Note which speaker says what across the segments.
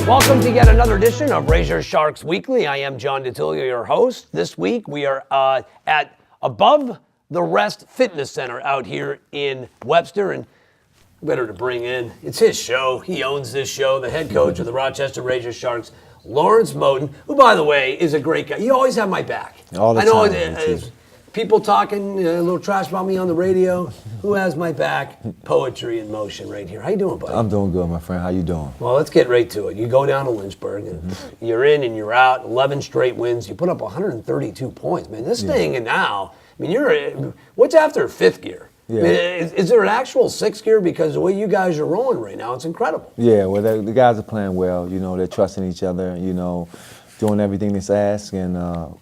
Speaker 1: Welcome to yet another edition of Razorsharks Weekly. I am John Ditullio, your host. This week we are at Above the Rest Fitness Center out here in Webster, and better to bring in, it's his show. He owns this show, the head coach of the Rochester Razorsharks, Lawrence Moten, who, by the way, is a great guy. You always have my back.
Speaker 2: All the time.
Speaker 1: People talking a little trash about me on the radio. Who has my back? Poetry in motion right here. How you doing, buddy?
Speaker 2: I'm doing good, my friend. How you doing?
Speaker 1: Well, let's get right to it. You go down to Lynchburg, and you're in and you're out. 11 straight wins. You put up 132 points, man. This thing, and now, I mean, what's after fifth gear?
Speaker 2: Yeah.
Speaker 1: I mean, is there an actual sixth gear? Because the way you guys are rolling right now, it's incredible.
Speaker 2: Yeah, well, the guys are playing well. You know, they're trusting each other, you know, doing everything that's asked and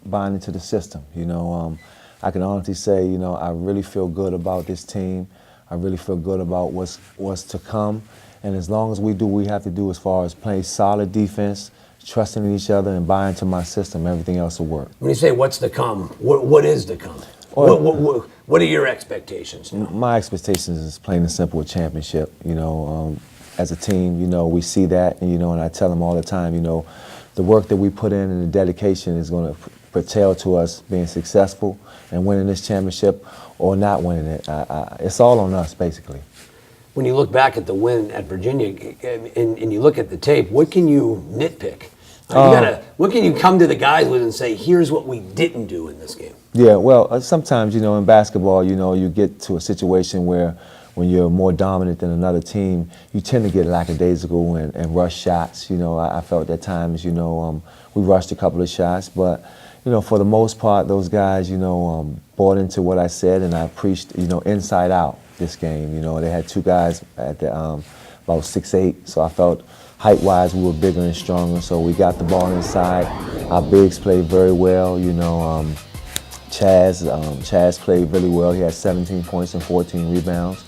Speaker 2: buying into the system. You know, I can honestly say, you know, I really feel good about this team. I really feel good about what's to come. And as long as we do what we have to do as far as playing solid defense, trusting in each other, and buying into my system, everything else will work.
Speaker 1: When you say what's to come, what is to come? What are your expectations now?
Speaker 2: My expectations is plain and simple a championship. You know, as a team, you know, we see that, and you know, and I tell them all the time, you know, the work that we put in and the dedication is going to pertain to us being successful and winning this championship or not winning it. It's all on us, basically.
Speaker 1: When you look back at the win at Virginia and you look at the tape, what can you nitpick? What can you come to the guys with and say, here's what we didn't do in this game?
Speaker 2: Yeah, well, sometimes, you know, in basketball, you know, you get to a situation where when you're more dominant than another team, you tend to get lackadaisical and rush shots. You know, I felt at times, you know, we rushed a couple of shots, but, you know, for the most part, those guys, you know, bought into what I said, and I preached, you know, inside out this game. You know, they had two guys at the about 6'8", so I felt height-wise we were bigger and stronger, so we got the ball inside. Our bigs played very well, you know. Chaz played really well. He had 17 points and 14 rebounds.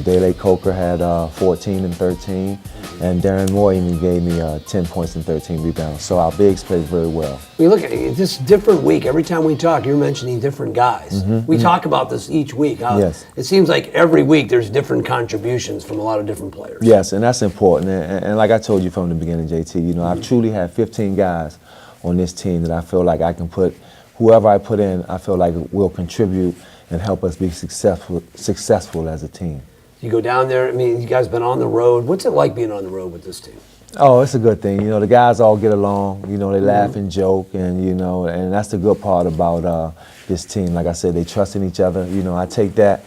Speaker 2: Dele Coker had 14 and 13, and Darren Moore even gave me 10 points and 13 rebounds. So our bigs played very well.
Speaker 1: We look at this different week. Every time we talk, you're mentioning different guys. We talk about this each week.
Speaker 2: Yes.
Speaker 1: It seems like every week there's different contributions from a lot of different players.
Speaker 2: Yes, and that's important. And like I told you from the beginning, JT, you know, I've truly had 15 guys on this team that I feel like I can put, whoever I put in, I feel like will contribute and help us be successful as a team.
Speaker 1: You go down there, I mean, you guys been on the road. What's it like being on the road with this team?
Speaker 2: Oh, it's a good thing. You know, the guys all get along. You know, they laugh and joke, and, you know, and that's the good part about this team. Like I said, they trust in each other. You know, I take that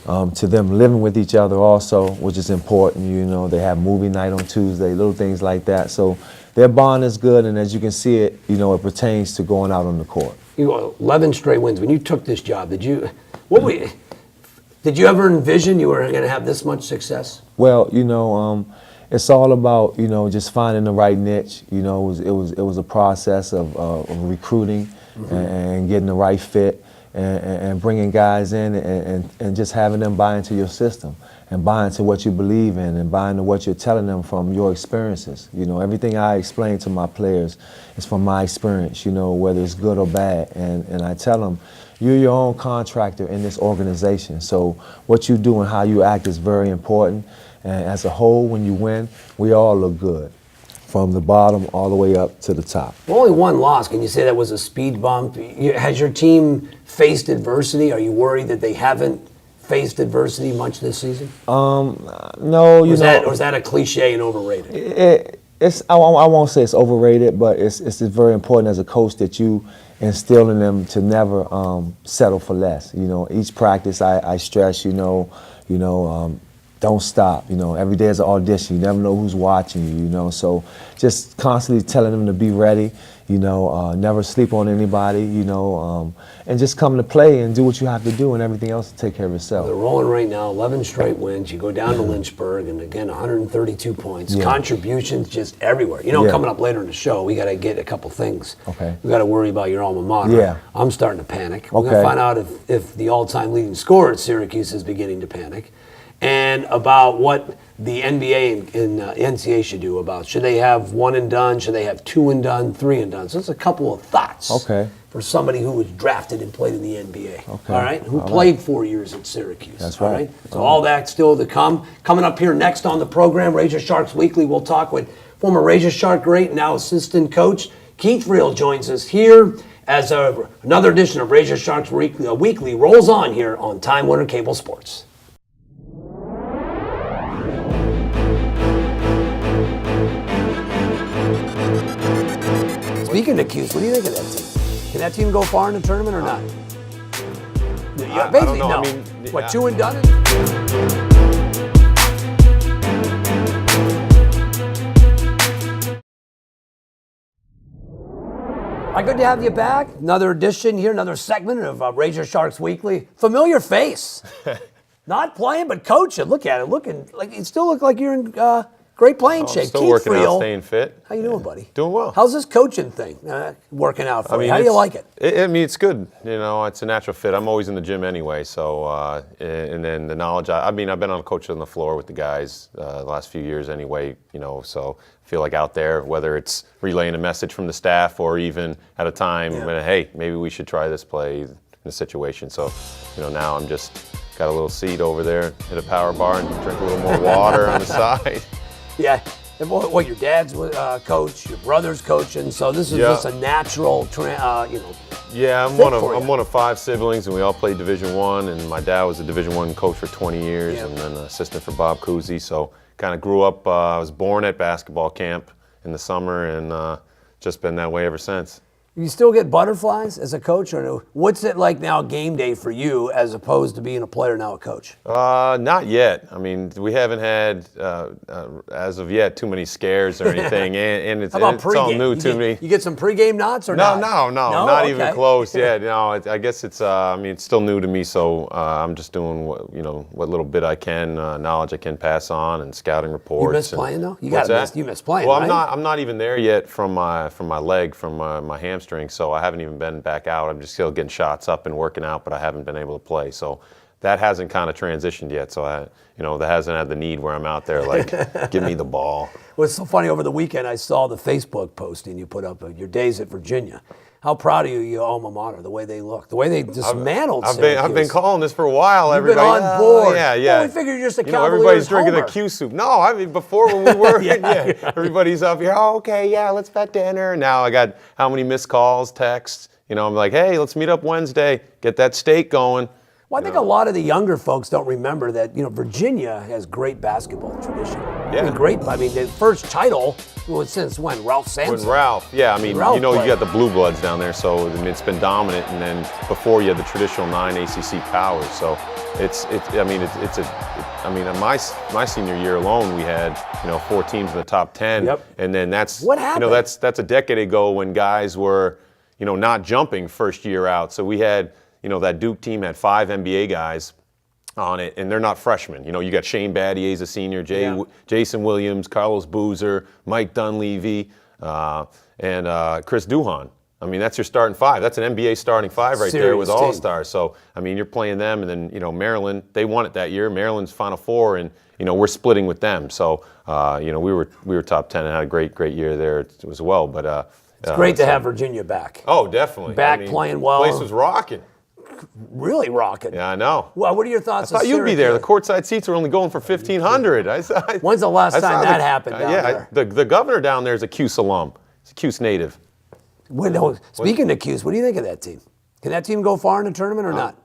Speaker 2: to them living with each other also, which is important. You know, they have movie night on Tuesday, little things like that. So their bond is good, and as you can see it, you know, it pertains to going out on the court. You
Speaker 1: know, 11 straight wins. When you took this job, did you ever envision you were going to have this much success?
Speaker 2: Well, you know, it's all about, you know, just finding the right niche. You know, it was a process of recruiting and getting the right fit and bringing guys in and just having them buy into your system and buy into what you believe in and buy into what you're telling them from your experiences. You know, everything I explain to my players is from my experience, you know, whether it's good or bad. And I tell them, you're your own contractor in this organization. So what you do and how you act is very important. And as a whole, when you win, we all look good, from the bottom all the way up to the top.
Speaker 1: Only one loss. Can you say that was a speed bump? Has your team faced adversity? Are you worried that they haven't faced adversity much this season?
Speaker 2: No. Or is
Speaker 1: that a cliche and overrated?
Speaker 2: I won't say it's overrated, but it's very important as a coach that you instill in them to never settle for less. You know, each practice I stress, don't stop. You know, every day is an audition. You never know who's watching you, you know. So just constantly telling them to be ready, you know, never sleep on anybody, you know, and just come to play and do what you have to do, and everything else will take care of itself.
Speaker 1: They're rolling right now, 11 straight wins. You go down to Lynchburg, and again, 132 points. Yeah. Contributions just everywhere. You know, coming up later in the show, we got to get a couple things.
Speaker 2: Okay.
Speaker 1: We got to worry about your alma mater.
Speaker 2: Yeah.
Speaker 1: I'm starting to panic. We're going to find out if the all-time leading scorer at Syracuse is beginning to panic. and about what the NBA and NCAA should do about. Should they have one and done? Should they have two and done, three and done? So it's a couple of thoughts.
Speaker 2: Okay.
Speaker 1: For somebody who was drafted and played in the NBA.
Speaker 2: Okay.
Speaker 1: All right. Who played 4 years at Syracuse.
Speaker 2: That's
Speaker 1: all
Speaker 2: right.
Speaker 1: So all that still to come. Coming up here next on the program, Razorsharks Weekly, we'll talk with former Razorshark great, now assistant coach Keith Friel joins us here as another edition of Razorsharks Weekly rolls on here on Time Warner Cable Sports. Speaking of Cuse, what do you think of that team? Can that team go far in the tournament or not?
Speaker 3: I don't know.
Speaker 1: No.
Speaker 3: I mean,
Speaker 1: What, two and done? Good to have you back. Another edition here, another segment of Razorsharks Weekly. Familiar face. Not playing, but coaching. Look at it. Looking like you still look like you're in great playing shape.
Speaker 3: Still
Speaker 1: Keith
Speaker 3: working
Speaker 1: Friel.
Speaker 3: out, staying fit.
Speaker 1: How you doing, buddy?
Speaker 3: Doing well.
Speaker 1: How's this coaching thing working out for you? How do you like it?
Speaker 3: I mean, it's good. You know, it's a natural fit. I'm always in the gym anyway, so and then the knowledge. I've been on a coach on the floor with the guys the last few years anyway. You know, so I feel like out there, whether it's relaying a message from the staff or even at a time when, hey, maybe we should try this play in a situation. So, you know, now I'm just got a little seat over there, hit a power bar, and drink a little more water on the side.
Speaker 1: Yeah. And what your dad's coach, your brother's coaching, so this is just a natural,
Speaker 3: Yeah, I'm one of 5 siblings, and we all played Division I. And my dad was a Division I coach for 20 years, and then an assistant for Bob Cousy. So kind of grew up. I was born at basketball camp in the summer, and just been that way ever since.
Speaker 1: You still get butterflies as a coach, or no? What's it like now, game day for you, as opposed to being a player now a coach?
Speaker 3: Not yet. I mean, we haven't had, as of yet, too many scares or anything, and it's all new to me.
Speaker 1: You get some pregame knots or
Speaker 3: no,
Speaker 1: not?
Speaker 3: No, not even close. Yeah, no. I guess it's. I mean, it's still new to me, so I'm just doing what little bit I can, knowledge I can pass on, and scouting reports.
Speaker 1: You miss playing though. You miss playing.
Speaker 3: Well,
Speaker 1: right?
Speaker 3: I'm not even there yet from my leg, from my hamstring. So I haven't even been back out. I'm just still getting shots up and working out, but I haven't been able to play. So that hasn't kind of transitioned yet. So that hasn't had the need where I'm out there like, give me the ball.
Speaker 1: Well, it's so funny. Over the weekend, I saw the Facebook posting you put up of your days at Virginia. How proud of you, your alma mater, the way they look, the way they dismantled Syracuse.
Speaker 3: I've been calling this for a while.
Speaker 1: You've been on board.
Speaker 3: Yeah.
Speaker 1: Well, we figured you're just a Cavaliers
Speaker 3: everybody's drinking
Speaker 1: homer.
Speaker 3: the Q soup. No, I mean, before when we were, everybody's up here, let's bet dinner. Now I got how many missed calls, texts. I'm like, hey, let's meet up Wednesday, get that steak going.
Speaker 1: Well, I think a lot of the younger folks don't remember that, Virginia has great basketball tradition.
Speaker 3: Yeah.
Speaker 1: The first title was since when? Ralph Sampson.
Speaker 3: You got the Blue Bloods down there, so it's been dominant. And then before you had the traditional 9 ACC powers. So my senior year alone, we had 4 teams in the top 10.
Speaker 1: Yep.
Speaker 3: And then that's
Speaker 1: what happened?
Speaker 3: That's a decade ago when guys were not jumping first year out. So we had that Duke team had 5 NBA guys on it, and they're not freshmen. You got Shane Battier as a senior, Jason Williams, Carlos Boozer, Mike Dunleavy, and Chris Duhon. I mean, that's your starting 5. That's an NBA starting 5 right there with all-stars. So, I mean, you're playing them, and then, Maryland, they won it that year. Maryland's Final Four, and, we're splitting with them. So, we were top 10 and had a great year there as well. But
Speaker 1: it's great to have Virginia back.
Speaker 3: Oh, definitely.
Speaker 1: Playing well.
Speaker 3: The place was rocking.
Speaker 1: Really rocking.
Speaker 3: Yeah, I know.
Speaker 1: Well, what are your thoughts?
Speaker 3: I thought you'd be there. The courtside seats are only going for $1,500.
Speaker 1: When's the last time that happened down there?
Speaker 3: The governor down there is a Cuse alum. He's a Cuse native.
Speaker 1: Speaking of Cuse, what do you think of that team? Can that team go far in the tournament or not?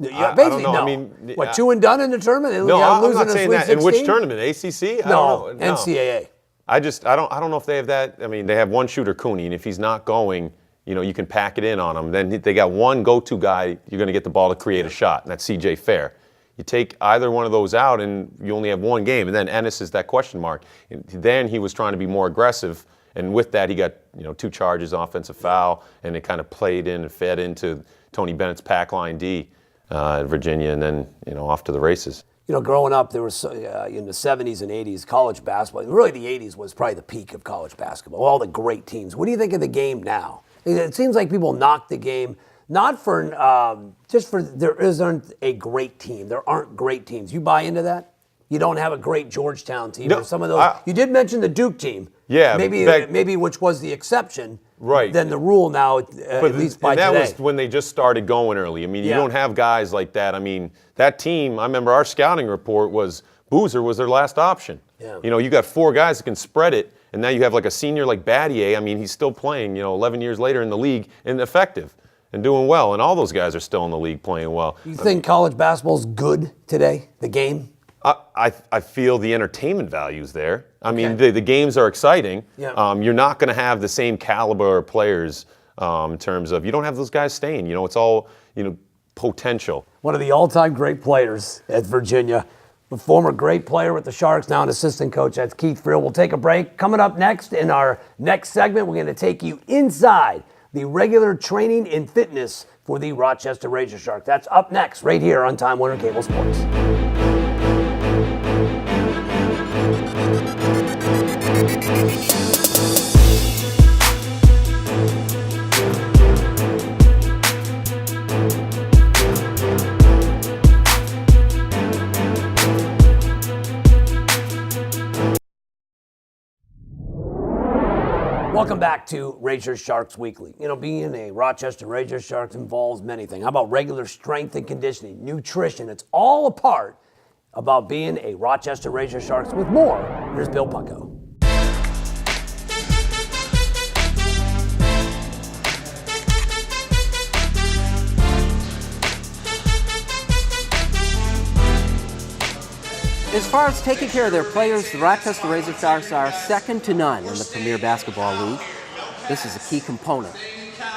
Speaker 3: I don't know.
Speaker 1: No.
Speaker 3: I mean,
Speaker 1: two and done in the tournament?
Speaker 3: No, I'm not saying that. In which tournament? ACC?
Speaker 1: No, NCAA.
Speaker 3: I don't know if they have that. I mean, they have one shooter, Cooney, and if he's not going, you can pack it in on him. Then they got one go-to guy you're going to get the ball to create a shot, and that's CJ Fair. You take either one of those out, and you only have one game. And then Ennis is that question mark. And then he was trying to be more aggressive, and with that he got 2 charges, offensive foul, and it kind of played in and fed into Tony Bennett's pack line D at Virginia, and then off to the races.
Speaker 1: Growing up, there was in the 70s and 80s, college basketball. Really, the 80s was probably the peak of college basketball. All the great teams. What do you think of the game now? It seems like people knock the game not for just for there isn't a great team. There aren't great teams. You buy into that? You don't have a great Georgetown team or some of those. You did mention the Duke team.
Speaker 3: Yeah,
Speaker 1: maybe which was the exception.
Speaker 3: Right.
Speaker 1: Than the rule now, at least by
Speaker 3: that
Speaker 1: today.
Speaker 3: was when they just started going early. I mean, you don't have guys like that. I mean, that team, I remember our scouting report was Boozer was their last option.
Speaker 1: Yeah.
Speaker 3: You know, you got 4 guys that can spread it, and now you have like a senior like Battier. I mean, he's still playing, 11 years later in the league and effective and doing well. And all those guys are still in the league playing well.
Speaker 1: You think college basketball's good today, the game?
Speaker 3: I feel the entertainment value's there. I mean, the games are exciting.
Speaker 1: Yeah.
Speaker 3: You're not going to have the same caliber of players in terms of, you don't have those guys staying. It's all, potential.
Speaker 1: One of the all-time great players at Virginia, a former great player with the Sharks, now an assistant coach. That's Keith Friel. We'll take a break. Coming up next in our next segment, we're going to take you inside the regular training and fitness for the Rochester Razorsharks. That's up next right here on Time Warner Cable Sports. Welcome back to Razorsharks Weekly. Being a Rochester Razorsharks involves many things. How about regular strength and conditioning, nutrition? It's all a part about being a Rochester Razorsharks. With more, here's Bill Punko.
Speaker 4: As far as taking care of their players, the Rochester Razorsharks are second to none in the Premier Basketball League. This is a key component.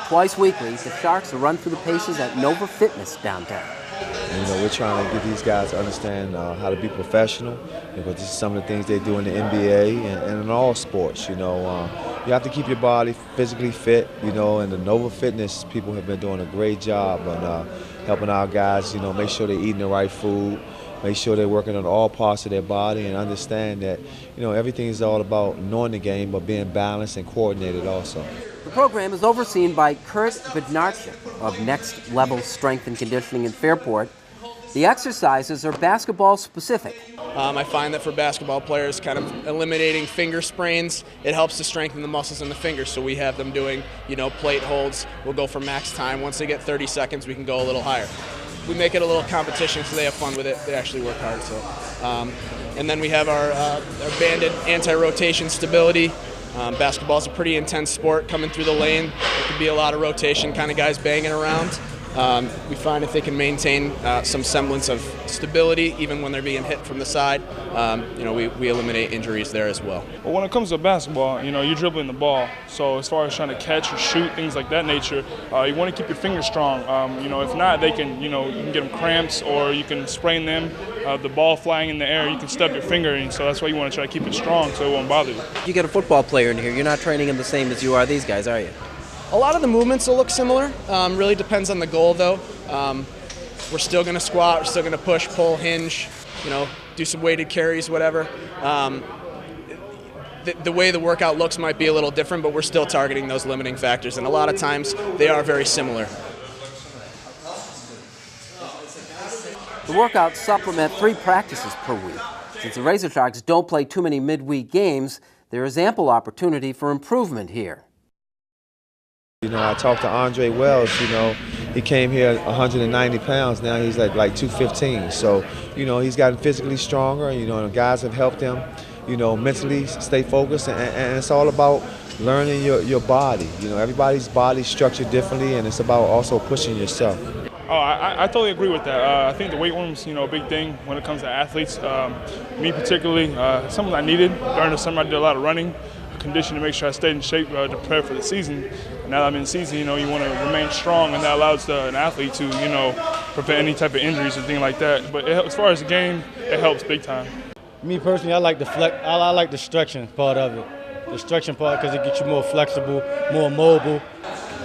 Speaker 4: Twice weekly, the Sharks are run through the paces at Nova Fitness downtown.
Speaker 2: And, we're trying to get these guys to understand how to be professional, because this is some of the things they do in the NBA and in all sports. You have to keep your body physically fit, and the Nova Fitness people have been doing a great job on helping our guys, make sure they're eating the right food, make sure they're working on all parts of their body, and understand that, everything is all about knowing the game, but being balanced and coordinated also.
Speaker 4: The program is overseen by Kurt Bednarchik of Next Level Strength and Conditioning in Fairport. The exercises are basketball specific.
Speaker 5: I find that for basketball players, kind of eliminating finger sprains, it helps to strengthen the muscles in the fingers. So we have them doing, plate holds. We'll go for max time. Once they get 30 seconds, we can go a little higher. We make it a little competition so they have fun with it. They actually work hard. And then we have our banded anti-rotation stability. Basketball's a pretty intense sport coming through the lane. There could be a lot of rotation, kind of guys banging around. We find if they can maintain some semblance of stability, even when they're being hit from the side, we eliminate injuries there as well.
Speaker 6: Well, when it comes to basketball, you're dribbling the ball. So as far as trying to catch or shoot, things like that nature, you want to keep your fingers strong. If not, they can, you can get them cramps, or you can sprain them. The ball flying in the air, you can stub your finger, and so that's why you want to try to keep it strong so it won't bother you.
Speaker 4: You get a football player in here, you're not training him the same as you are these guys, are you?
Speaker 5: A lot of the movements will look similar. Really depends on the goal, though. We're still going to squat. We're still going to push, pull, hinge. Do some weighted carries, whatever. The way the workout looks might be a little different, but we're still targeting those limiting factors, and a lot of times they are very similar.
Speaker 4: The workouts supplement 3 practices per week. Since the Razorsharks don't play too many midweek games, there is ample opportunity for improvement here.
Speaker 2: I talked to Andre Wells, he came here 190 pounds, now he's like 215. So, he's gotten physically stronger, the guys have helped him, mentally stay focused, and it's all about learning your body. Everybody's body's structured differently, and it's about also pushing yourself.
Speaker 6: Oh, I totally agree with that. I think the weight room's, a big thing when it comes to athletes. Me particularly, something I needed. During the summer I did a lot of running, conditioning to make sure I stayed in shape to prepare for the season. And now that I'm in season, you want to remain strong, and that allows an athlete to, prevent any type of injuries or thing like that. But as far as the game, it helps big time.
Speaker 7: Me personally, I like I like the stretching part of it. The stretching part, because it gets you more flexible, more mobile,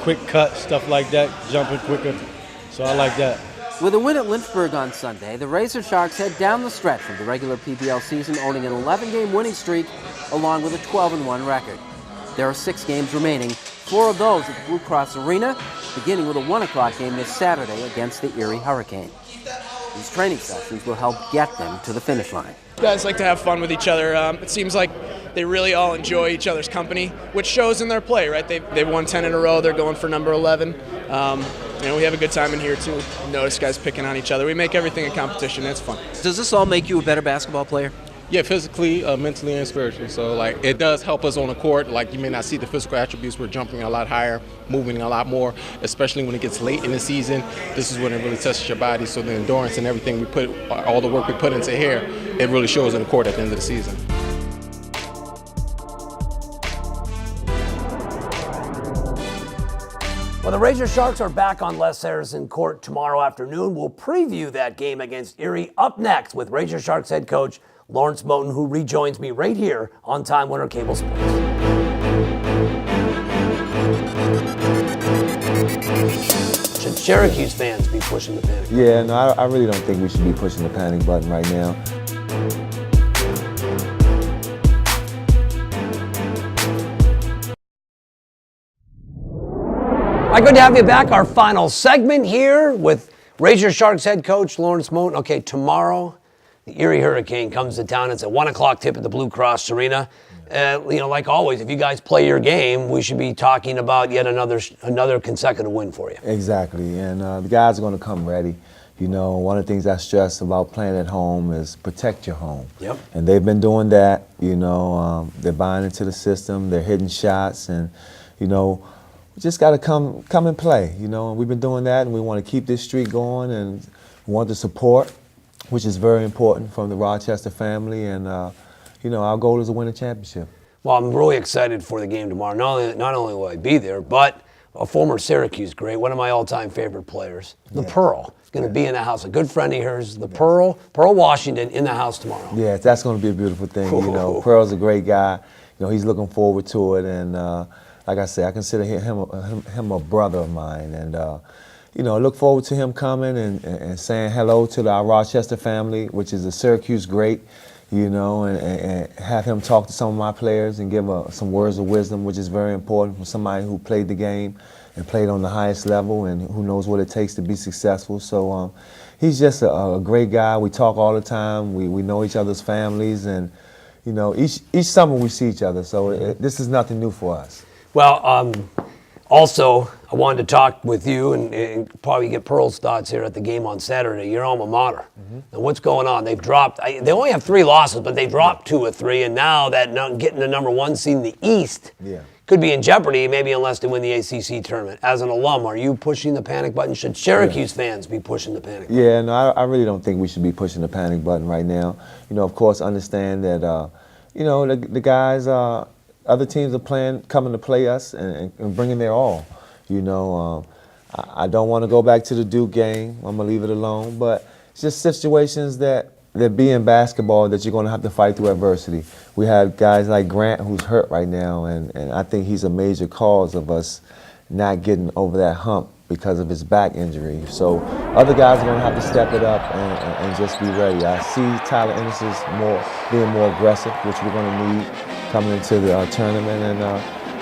Speaker 7: quick cut, stuff like that, jumping quicker. So I like that.
Speaker 4: With a win at Lynchburg on Sunday, the Razorsharks head down the stretch of the regular PBL season, owning an 11-game winning streak along with a 12-1 record. There are 6 games remaining, 4 of those at the Blue Cross Arena, beginning with a 1 o'clock game this Saturday against the Erie Hurricane. These training sessions will help get them to the finish line.
Speaker 5: Guys like to have fun with each other. It seems like they really all enjoy each other's company, which shows in their play, right? They've won 10 in a row. They're going for number 11. We have a good time in here, too. Notice guys picking on each other. We make everything a competition. It's fun.
Speaker 4: Does this all make you a better basketball player?
Speaker 8: Yeah, physically, mentally, and spiritually. So, it does help us on the court. You may not see the physical attributes. We're jumping a lot higher, moving a lot more, especially when it gets late in the season. This is when it really tests your body. So the endurance and everything we put, all the work we put into here, it really shows in the court at the end of the season.
Speaker 1: Well, the Razorsharks are back on Les Harrison Court tomorrow afternoon. We'll preview that game against Erie up next with Razorsharks head coach Lawrence Moten, who rejoins me right here on Time Warner Cable Sports. Should Syracuse fans be pushing the panic?
Speaker 2: Yeah, no, I really don't think we should be pushing the panic button right now.
Speaker 1: All right, good to have you back. Our final segment here with Razorsharks head coach Lawrence Moten. Okay, tomorrow the Erie Hurricane comes to town. It's a 1 o'clock tip at the Blue Cross Arena. Like always, if you guys play your game, we should be talking about yet another consecutive win for you.
Speaker 2: Exactly, and the guys are going to come ready. One of the things I stress about playing at home is protect your home.
Speaker 1: Yep.
Speaker 2: And they've been doing that. They're buying into the system. They're hitting shots, and we just got to come and play. We've been doing that, and we want to keep this streak going, and we want the support, which is very important from the Rochester family, and our goal is to win a championship.
Speaker 1: Well, I'm really excited for the game tomorrow. Not only will I be there, but a former Syracuse great, one of my all-time favorite players, the Pearl, is going to be in the house. A good friend of hers, the Pearl Washington, in the house tomorrow.
Speaker 2: Yeah, that's going to be a beautiful thing. Pearl's a great guy. He's looking forward to it, and like I said, I consider him a brother of mine, and look forward to him coming and saying hello to our Rochester family, which is a Syracuse great. And have him talk to some of my players and give some words of wisdom, which is very important from somebody who played the game and played on the highest level and who knows what it takes to be successful. So he's just a great guy. We talk all the time. We know each other's families, and each summer we see each other. So this is nothing new for us.
Speaker 1: Well, also, I wanted to talk with you and probably get Pearl's thoughts here at the game on Saturday. Your alma mater. Now, what's going on? They've dropped. They only have 3 losses, but they dropped 2 or 3, and now that getting the number 1 seed in the East could be in jeopardy, maybe unless they win the ACC tournament. As an alum, are you pushing the panic button? Should Syracuse fans be pushing the panic button?
Speaker 2: Yeah, no, I really don't think we should be pushing the panic button right now. Of course, understand that the guys. Other teams are coming to play us and bringing their all. I don't want to go back to the Duke game. I'm going to leave it alone. But it's just situations that be in basketball that you're going to have to fight through adversity. We have guys like Grant who's hurt right now, and I think he's a major cause of us not getting over that hump because of his back injury. So other guys are going to have to step it up and just be ready. I see Tyler Ennis's being more aggressive, which we're going to need coming into the tournament, and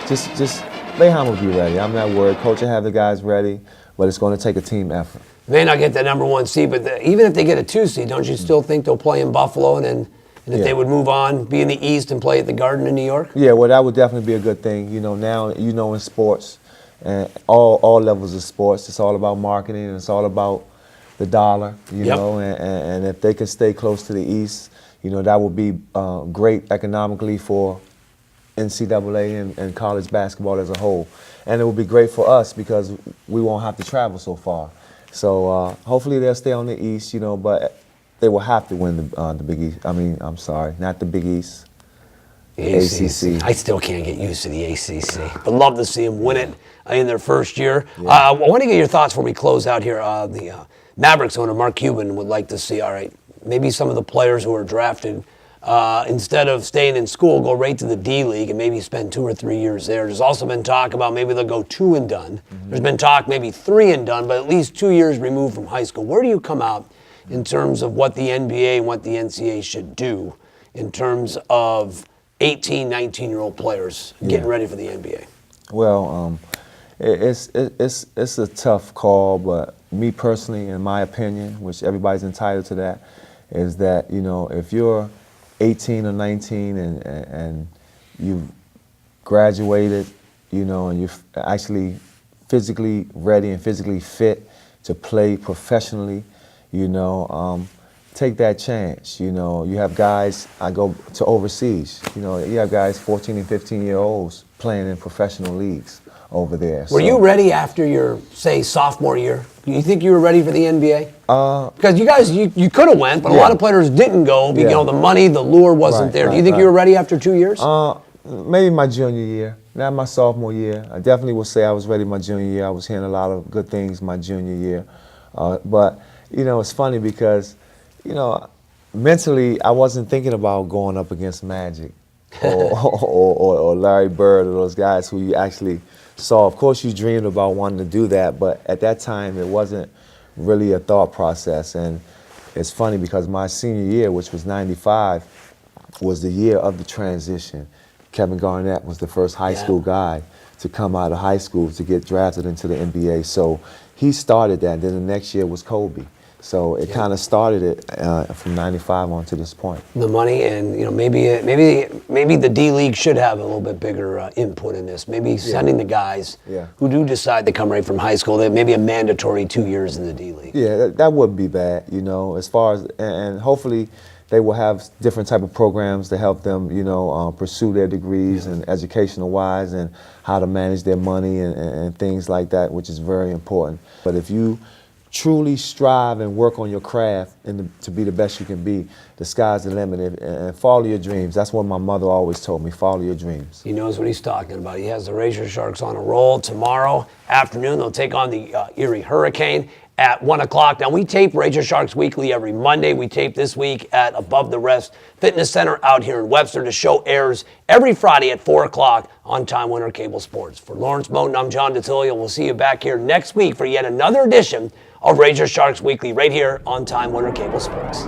Speaker 2: just Bayham will be ready. I'm not worried. Coach will have the guys ready, but it's going to take a team effort.
Speaker 1: May not get the number 1 seed, but even if they get a 2 seed, don't you still think they'll play in Buffalo, and if they would move on, be in the East and play at the Garden in New York?
Speaker 2: Yeah, well, that would definitely be a good thing. Now, in sports, and all levels of sports, it's all about marketing, and it's all about the dollar, and if they can stay close to the East, that would be great economically for NCAA and college basketball as a whole. And it would be great for us because we won't have to travel so far. So hopefully they'll stay on the East, but they will have to win the Big East. I'm sorry, not the Big East.
Speaker 1: The ACC. I still can't get used to the ACC, but love to see them win it in their first year. Yeah. I want to get your thoughts before we close out here. The Mavericks owner, Mark Cuban, would like to see, all right, maybe some of the players who are drafted, instead of staying in school, go right to the D-League and maybe spend 2 or 3 years there. There's also been talk about maybe they'll go 2 and done. There's been talk maybe 3 and done, but at least 2 years removed from high school. Where do you come out in terms of what the NBA and what the NCAA should do in terms of 18, 19-year-old players getting ready for the NBA?
Speaker 2: Well, it's a tough call, but me personally, in my opinion, which everybody's entitled to that, is that, you know, if you're 18 or 19 and you've graduated, you know, and you're actually physically ready and physically fit to play professionally, you know, take that chance. You know, you have guys, I go to overseas, you know, you have guys 14 and 15-year-olds playing in professional leagues over there.
Speaker 1: Were you ready after your, say, sophomore year? Do you think you were ready for the NBA? Because you guys, you could have went, but a lot of players didn't go. You know, the money, the lure wasn't there. Do you think you were ready after 2 years?
Speaker 2: Maybe my junior year, not my sophomore year. I definitely would say I was ready my junior year. I was hearing a lot of good things my junior year. But, you know, it's funny because, you know, mentally I wasn't thinking about going up against Magic or Larry Bird or those guys who you actually saw. Of course you dreamed about wanting to do that, but at that time it wasn't really a thought process. And it's funny because my senior year, which was '95, was the year of the transition. Kevin Garnett was the first high school guy to come out of high school to get drafted into the NBA. So he started that. Then the next year was Kobe. So it kind of started it from '95 on to this point.
Speaker 1: The money, and you know, maybe the D League should have a little bit bigger input in this. Maybe sending the guys who do decide to come right from high school, that maybe a mandatory 2 years in the D League.
Speaker 2: Yeah, that wouldn't be bad. You know, as far as and hopefully they will have different type of programs to help them, you know, pursue their degrees and educational wise, and how to manage their money and things like that, which is very important. But if you truly strive and work on your craft and to be the best you can be, the sky's the limit, and follow your dreams. That's what my mother always told me, follow your dreams.
Speaker 1: He knows what he's talking about. He has the Razorsharks on a roll. Tomorrow afternoon, they'll take on the Erie Hurricane at 1 o'clock. Now, we tape Razorsharks Weekly every Monday. We tape this week at Above the Rest Fitness Center out here in Webster. The show airs every Friday at 4 o'clock on Time Warner Cable Sports. For Lawrence Moten, I'm John Ditullio. We'll see you back here next week for yet another edition of Razorsharks Weekly right here on Time Warner Cable Sports.